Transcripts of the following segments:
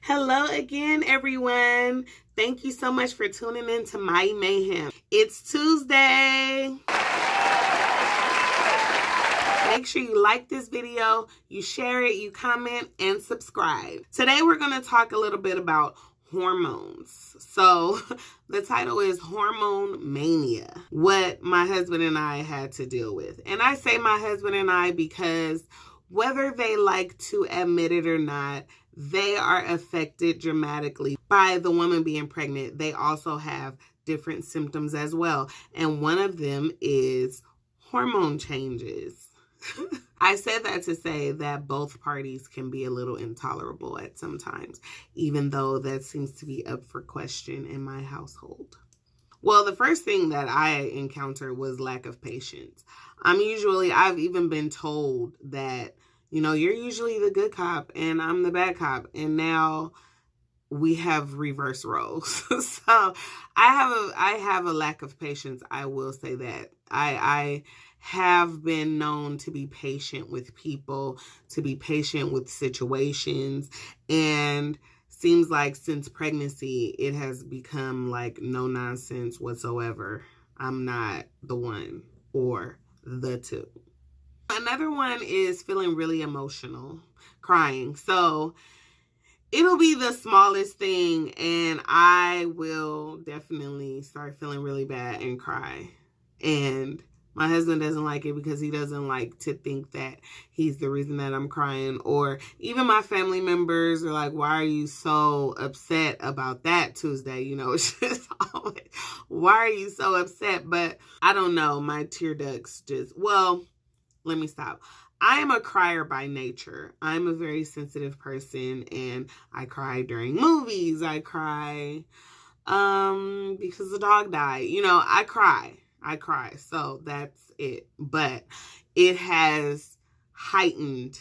Hello again, everyone. Thank you so much for tuning in to My Mayhem. It's Tuesday. Make sure you like this video, you share it, you comment, and subscribe. Today we're going to talk a little bit about hormones. So the title is Hormone Mania, what my husband and I had to deal with. And I say my husband and I because whether they like to admit it or not, they are affected dramatically by the woman being pregnant. They also have different symptoms as well. And one of them is hormone changes. I said that to say that both parties can be a little intolerable at some times, even though that seems to be up for question in my household. Well, the first thing that I encountered was lack of patience. I've even been told that, you're usually the good cop and I'm the bad cop. And now we have reverse roles. So I have a lack of patience. I will say that. I have been known to be patient with people, to be patient with situations, and seems like since pregnancy, it has become like no nonsense whatsoever. I'm not the one or the two. Another one is feeling really emotional, crying. So it'll be the smallest thing and I will definitely start feeling really bad and cry. And my husband doesn't like it because he doesn't like to think that he's the reason that I'm crying. Or even my family members are like, why are you so upset about that Tuesday? It's just always, why are you so upset? But I don't know. My tear ducts let me stop. I am a crier by nature. I'm a very sensitive person and I cry during movies. I cry because the dog died. I cry. So that's it. But it has heightened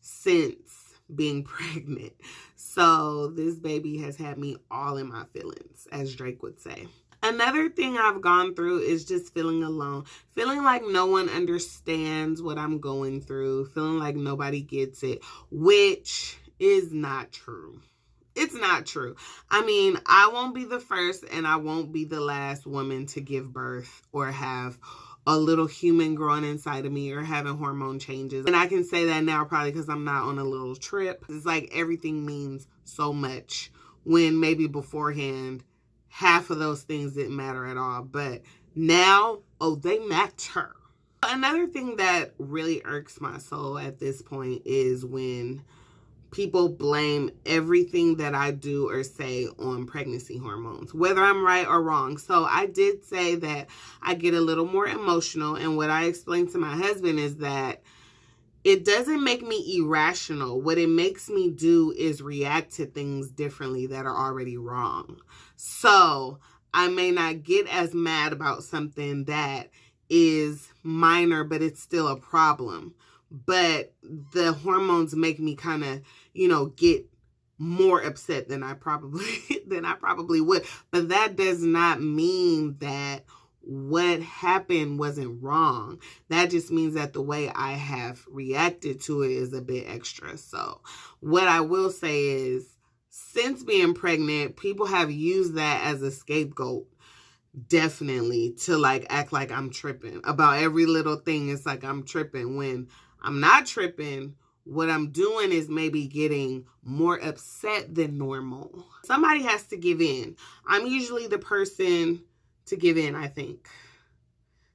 since being pregnant. So this baby has had me all in my feelings, as Drake would say. Another thing I've gone through is just feeling alone, feeling like no one understands what I'm going through, feeling like nobody gets it, which is not true. It's not true. I won't be the first and I won't be the last woman to give birth or have a little human growing inside of me or having hormone changes. And I can say that now probably because I'm not on a little trip. It's like everything means so much when maybe beforehand half of those things didn't matter at all. But now, they matter. Another thing that really irks my soul at this point is when people blame everything that I do or say on pregnancy hormones, whether I'm right or wrong. So I did say that I get a little more emotional. And what I explained to my husband is that it doesn't make me irrational. What it makes me do is react to things differently that are already wrong. So I may not get as mad about something that is minor, but it's still a problem. But the hormones make me kind of, get more upset than I probably would. But that does not mean that what happened wasn't wrong. That just means that the way I have reacted to it is a bit extra. So what I will say is, since being pregnant, people have used that as a scapegoat, definitely, to act like I'm tripping about every little thing. It's like I'm tripping when I'm not tripping. What I'm doing is maybe getting more upset than normal. Somebody has to give in. I'm usually the person to give in, I think,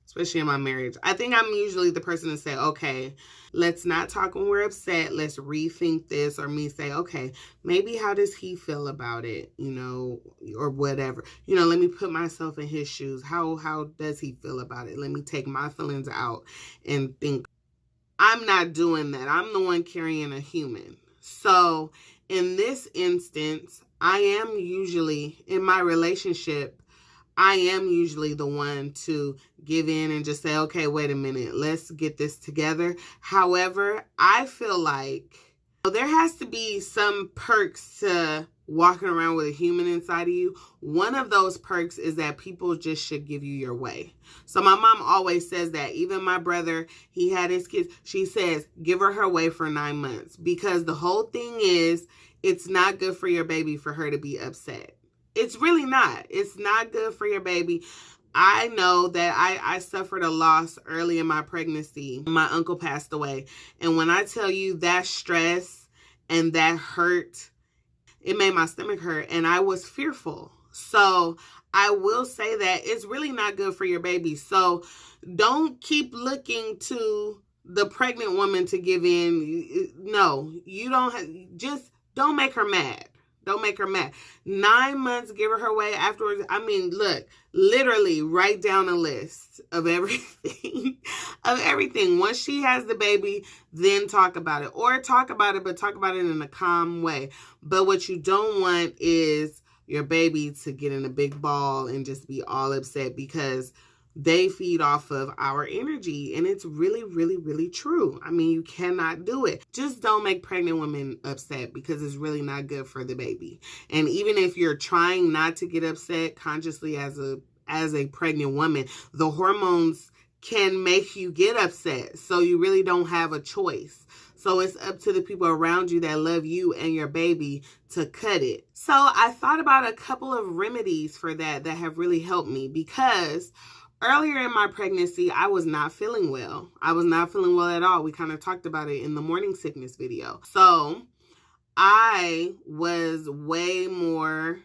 especially in my marriage. I think I'm usually the person to say, okay, let's not talk when we're upset. Let's rethink this. Or me say, okay, maybe how does he feel about it, or whatever. Let me put myself in his shoes. How does he feel about it? Let me take my feelings out and think. I'm not doing that. I'm the one carrying a human. So in this instance, I am usually, in my relationship, I am usually the one to give in and just say, okay, wait a minute, let's get this together. However, I feel like there has to be some perks to walking around with a human inside of you. One of those perks is that people just should give you your way. So my mom always says that. Even my brother, he had his kids. She says, give her way for 9 months. Because the whole thing is it's not good for your baby for her to be upset. It's really not. It's not good for your baby. I know that I suffered a loss early in my pregnancy. My uncle passed away. And when I tell you that stress and that hurt, it made my stomach hurt and I was fearful. So I will say that it's really not good for your baby. So don't keep looking to the pregnant woman to give in. No, you don't. Just don't make her mad. Don't make her mad. 9 months, give her way afterwards. I mean, look, literally write down a list of everything, Once she has the baby, then talk about it. Or talk about it, but talk about it in a calm way. But what you don't want is your baby to get in a big ball and just be all upset, because they feed off of our energy, and it's really, really, really true. I mean, you cannot do it. Just don't make pregnant women upset, because it's really not good for the baby. And even if you're trying not to get upset consciously as a pregnant woman, the hormones can make you get upset. So you really don't have a choice. So it's up to the people around you that love you and your baby to cut it. So I thought about a couple of remedies for that have really helped me, because earlier in my pregnancy, I was not feeling well. I was not feeling well at all. We kind of talked about it in the morning sickness video. So I was way more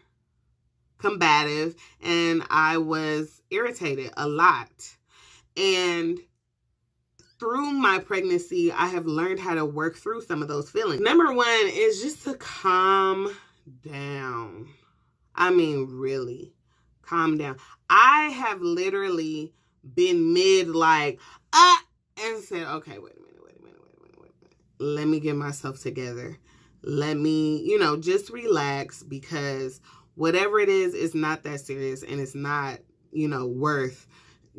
combative and I was irritated a lot. And through my pregnancy, I have learned how to work through some of those feelings. Number one is just to calm down. I mean, really, calm down. I have literally been mid and said, okay, wait a minute. Let me get myself together. Let me, just relax, because whatever it is, it's not that serious, and it's not, worth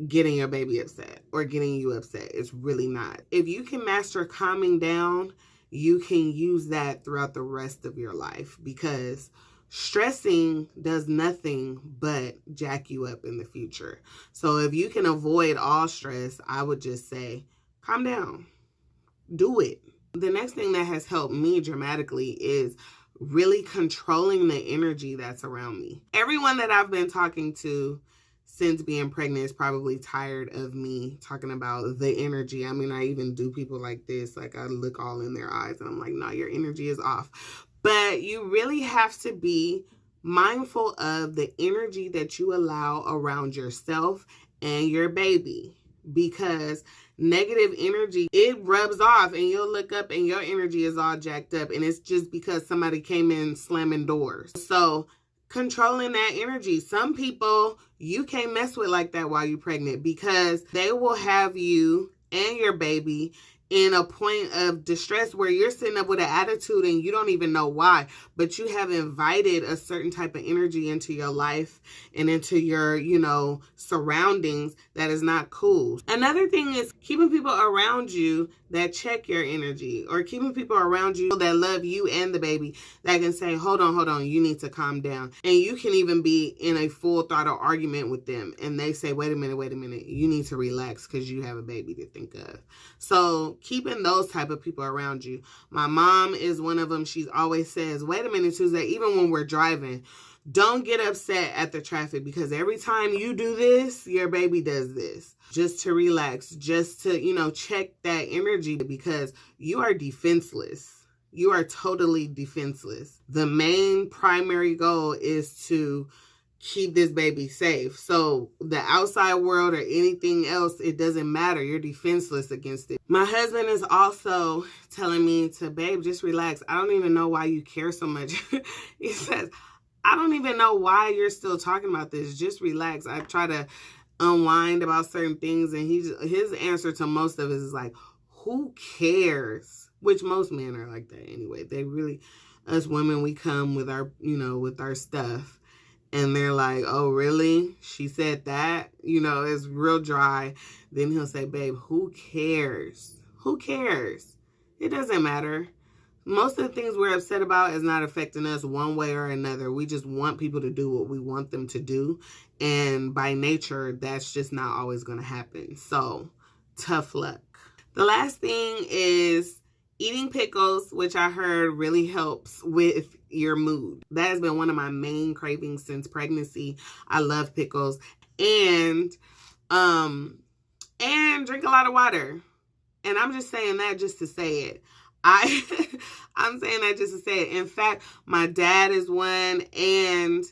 getting your baby upset or getting you upset. It's really not. If you can master calming down, you can use that throughout the rest of your life, because stressing does nothing but jack you up in the future. So if you can avoid all stress, I would just say, calm down. Do it. The next thing that has helped me dramatically is really controlling the energy that's around me. Everyone that I've been talking to since being pregnant is probably tired of me talking about the energy. I mean, I even do people like this. Like, I look all in their eyes and I'm like, no, your energy is off. But you really have to be mindful of the energy that you allow around yourself and your baby, because negative energy, it rubs off and you'll look up and your energy is all jacked up, and it's just because somebody came in slamming doors. So controlling that energy. Some people you can't mess with like that while you're pregnant, because they will have you and your baby in a point of distress where you're sitting up with an attitude and you don't even know why, but you have invited a certain type of energy into your life and into your, surroundings that is not cool. Another thing is keeping people around you that check your energy, or keeping people around you that love you and the baby that can say, hold on, you need to calm down. And you can even be in a full throttle argument with them and they say, wait a minute, you need to relax because you have a baby to think of. So keeping those type of people around you. My mom is one of them. She always says, wait a minute, Tuesday, even when we're driving, don't get upset at the traffic, because every time you do this, your baby does this. Just to relax, just to, check that energy, because you are defenseless. You are totally defenseless. The main primary goal is to keep this baby safe. So the outside world or anything else, it doesn't matter. You're defenseless against it. My husband is also telling me to, babe, just relax. I don't even know why you care so much. He says, I don't even know why you're still talking about this. Just relax. I try to unwind about certain things, and his answer to most of it is like, who cares? Which most men are like that anyway. They really, us women, we come with our, with our stuff, and they're like, oh, really? She said that? It's real dry. Then he'll say, babe, who cares? Who cares? It doesn't matter. Most of the things we're upset about is not affecting us one way or another. We just want people to do what we want them to do. And by nature, that's just not always going to happen. So tough luck. The last thing is eating pickles, which I heard really helps with your mood. That has been one of my main cravings since pregnancy. I love pickles. And drink a lot of water. And I'm just saying that just to say it. I'm saying that just to say it. In fact, my dad is one, and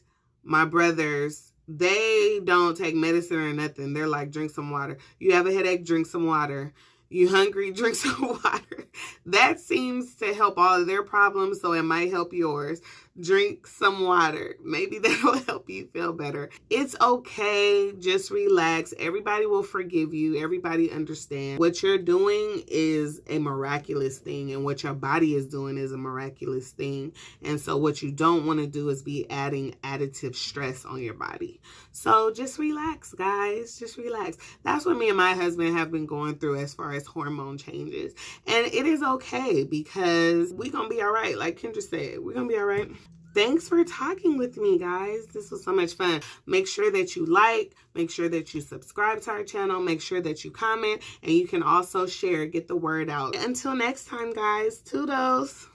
my brothers, they don't take medicine or nothing. They're like, drink some water. You have a headache, drink some water. You hungry, drink some water. That seems to help all of their problems, so it might help yours. Drink some water. Maybe that'll help you feel better. It's okay. Just relax. Everybody will forgive you. Everybody understands. What you're doing is a miraculous thing, and what your body is doing is a miraculous thing. And so what you don't want to do is be adding additive stress on your body. So just relax, guys. Just relax. That's what me and my husband have been going through as far as hormone changes. And it is okay, because we're going to be all right. Like Kendra said, we're going to be all right. Thanks for talking with me, guys. This was so much fun. Make sure that you like, make sure that you subscribe to our channel, make sure that you comment, and you can also share, get the word out. Until next time, guys, toodles.